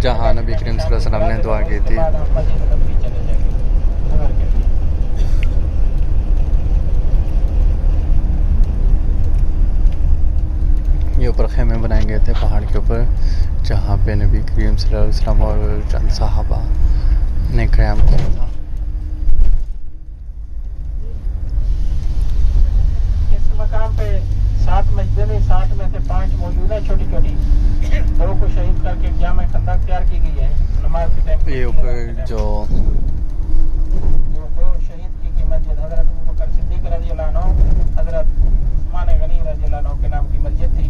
जहाँ नबी करीम सल्लल्लाहु अलैहि वसल्लम ने दुआ की थी। ये ऊपर खेमे बनाए गए थे पहाड़ के ऊपर, जहाँ पे नबी करीम सल्लल्लाहु अलैहि वसल्लम और चंद सहाबा ने क़याम किया था। इस मकाम पे 7 मस्जिदें, 7 में से 5 मौजूद है छोटी छोटी, 2 को शहीद करके जामा खंदक तैयार की गई है नमाज के टाइम। ये ऊपर जो 2 शहीद की मस्जिद हजरत अबू बकर सिद्दीक रज़ियल्लाहु अन्हु, हजरत उस्मान गनी रज़ियल्लाहु अन्हु के नाम की मस्जिद थी।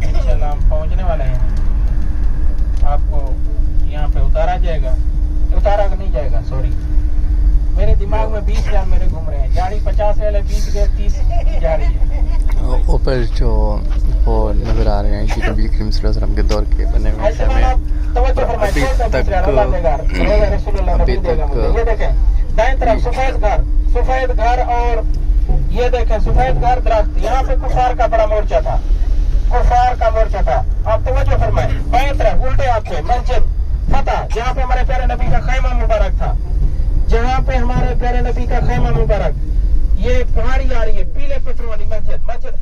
इंशाल्लाह हम पहुंचने वाले हैं, आपको यहाँ पे उतारा जाएगा, उतारा नहीं जाएगा सॉरी, मेरे दिमाग में 20 हज़ार मेरे घूम रहे हैं। गाड़ी 50 वाले 20 गए 30 जा रही है। ऊपर जो वो नजर आ रहे हैं कि नबी करीम सल्लल्लाहु अलैहि वसल्लम के दौर के बने हुए खेमे अभी तक ये देखें दाएं तरफ सफेद घर और ये देखें सफेद घर दरख्त, यहाँ पे कुफार का बड़ा मोर्चा था, कुफार का मोर्चा था। आप तवज्जो फरमाएं, बाएं तरफ उल्टे हाथ पे मस्जिद फतह, जहाँ पे हमारे प्यारे नबी का खैमा मुबारक था, जहाँ पे हमारे प्यारे नबी का खैमा मुबारक, ये पहाड़ी आ रही है पीले पत्थरों वाली मस्जिद, मस्जिद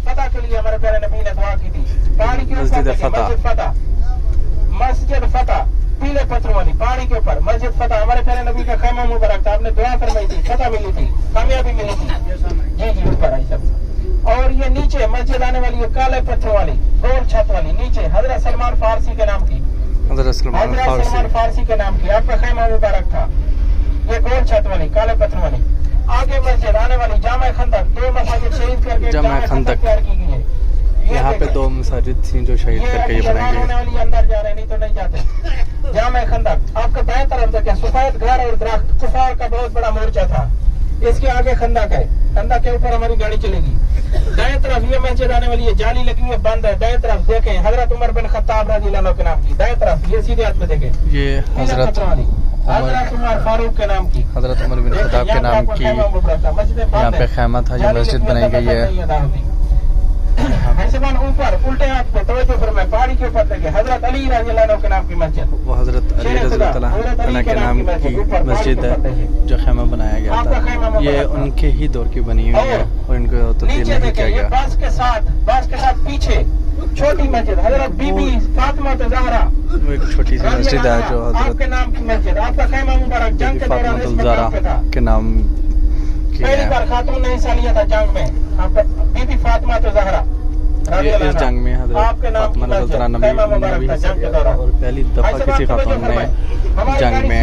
फतह के लिए हमारे प्यारे नबी ने दुआ की थी। पहाड़ी के ऊपर मस्जिद फतह पीले पत्थरों वाली पहाड़ी के ऊपर मस्जिद फतह, हमारे प्यारे नबी का खैमा मुबारक था। आपने दुआ फरमाई थी, फतह मिली थी, कामयाबी मिली थी। जी ऊपर आई सब। और ये नीचे मस्जिद आने वाली है काले पत्थरों वाली गोल छत वाली, नीचे हजरत सलमान फारसी के नाम की, हजरत सलमान फारसी के नाम की आपका खैमा मुबारक था। ये गोल छत वाली काले पत्थर वाली, आगे मस्जिद आने वाली जामा खंदक, 2 मस्जिद शहीद करके जामा खंदक तैयार की गई है। यहाँ पे 2 मस्जिद थी जो शहीद करके ये बनाई गई। वाली अंदर जा रहे नहीं तो नहीं जाते। जामा खंदक आपका दाएं तरफ देखें सफेद घर और दरख्त, कुफार का बहुत बड़ा मोर्चा था। इसके आगे खंदक है, खंदक के ऊपर हमारी गाड़ी चलेगी। दाएं तरफ ये मस्जिद आने वाली है, जाली लगी हुई है, बंद है। दाएं तरफ देखें हजरत उमर बिन खत्ताब रज़ियल्लाहु अन्हु के नाम की, दाएं तरफ ये सीधे हाथ में देखें, ये हजरत उमर फारूक के नाम की, हजरत उमर बिन खत्ताब के नाम की यहाँ पे खैमा था, ये मस्जिद बनाई गई है। ऊपर उल्टे हाथ पे तवज्जो फरमाएं, पहाड़ी के ऊपर देखें हजरत अली रज़ियल्लाहु अन्हु के नाम की मस्जिद, वो हजरत अली रज़ियल्लाहु अन्हु के नाम की मस्जिद है जो खैमा बनाया गया था। ये उनके ही दौर की बनी हुई है और इनको तब्दील नहीं किया गया। बास के साथ पीछे छोटी मस्जिद हजरत बीबी फातिमा ज़हरा, वो एक छोटी सी मस्जिद है जो आपके नाम की मस्जिद, आपका खैमा मुबारक जंग के दौरान इस मकाम पे था, के नाम की पहली बार खातून ने हिस्सा लिया था जंग में, आपका बीबी फातिमा ज़हरा इस जंग में हजरत फातिमा रज़ियल्लाहु अन्हा ने हिस्सा लिया था और पहली दफा किसी खातून ने जंग में।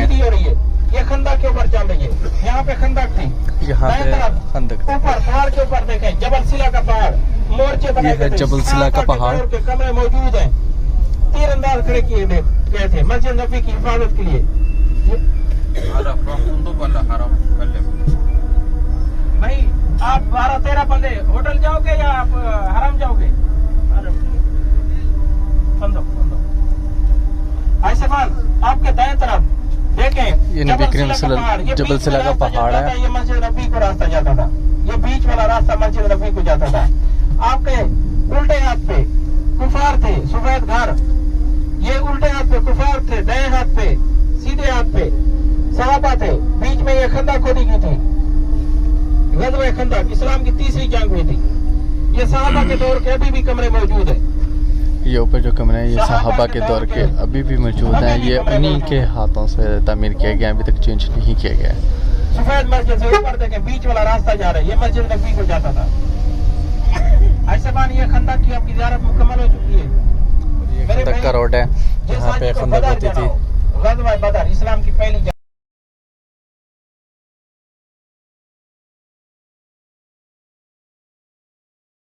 ये खंदक के ऊपर चल रही है, यहाँ पे खंदक थी, यहाँ पे खंदक ऊपर पहाड़ के ऊपर देखें जबल सिला का पहाड़, मोर्चे बनाए गए थे, जबल सिला का पहाड़ के कमरे मौजूद हैं, तीरंदाज खड़े किए गए थे मस्जिद नबी की हिफाजत के लिए। भाई आप 12-13 बंदे होटल जाओगे या आप हरम जाओगे? आपके दाएं तरफ देखें ये नबी करीम जबल सिला का पहाड़ है, ये मस्जिद नबी को रास्ता जाता था, ये बीच वाला रास्ता मस्जिद नबी को जाता था। आपके उल्टे हाथ पे कुफार थे, सफेद घर, ये उल्टे हाथ पे कुफार थे, दाएं हाथ पे सीधे हाथ पे सहाबा थे, बीच में ये खंदक खोदी गई थी, गज़वा खंदक इस्लाम की तीसरी जंग हुई थी। ये सहाबा के दौर के अभी भी कमरे मौजूद है। ये ऊपर जो कमरे हैं ये सहाबा के दौर के अभी भी मौजूद हैं, ये उन्हीं के हाथों से तामीर किया गया, अभी तक चेंज नहीं किया गया है। सफेद मस्जिद से ऊपर देखें बीच वाला रास्ता जा रहा है, ये मस्जिद नबी को जाता था। ऐसे ये खंदक की आपकी ज़ियारत मुकम्मल हो चुकी है। ये खंदक का रोड है जहाँ पे खंदक होती थी। गज़वा बदर इस्लाम की पहली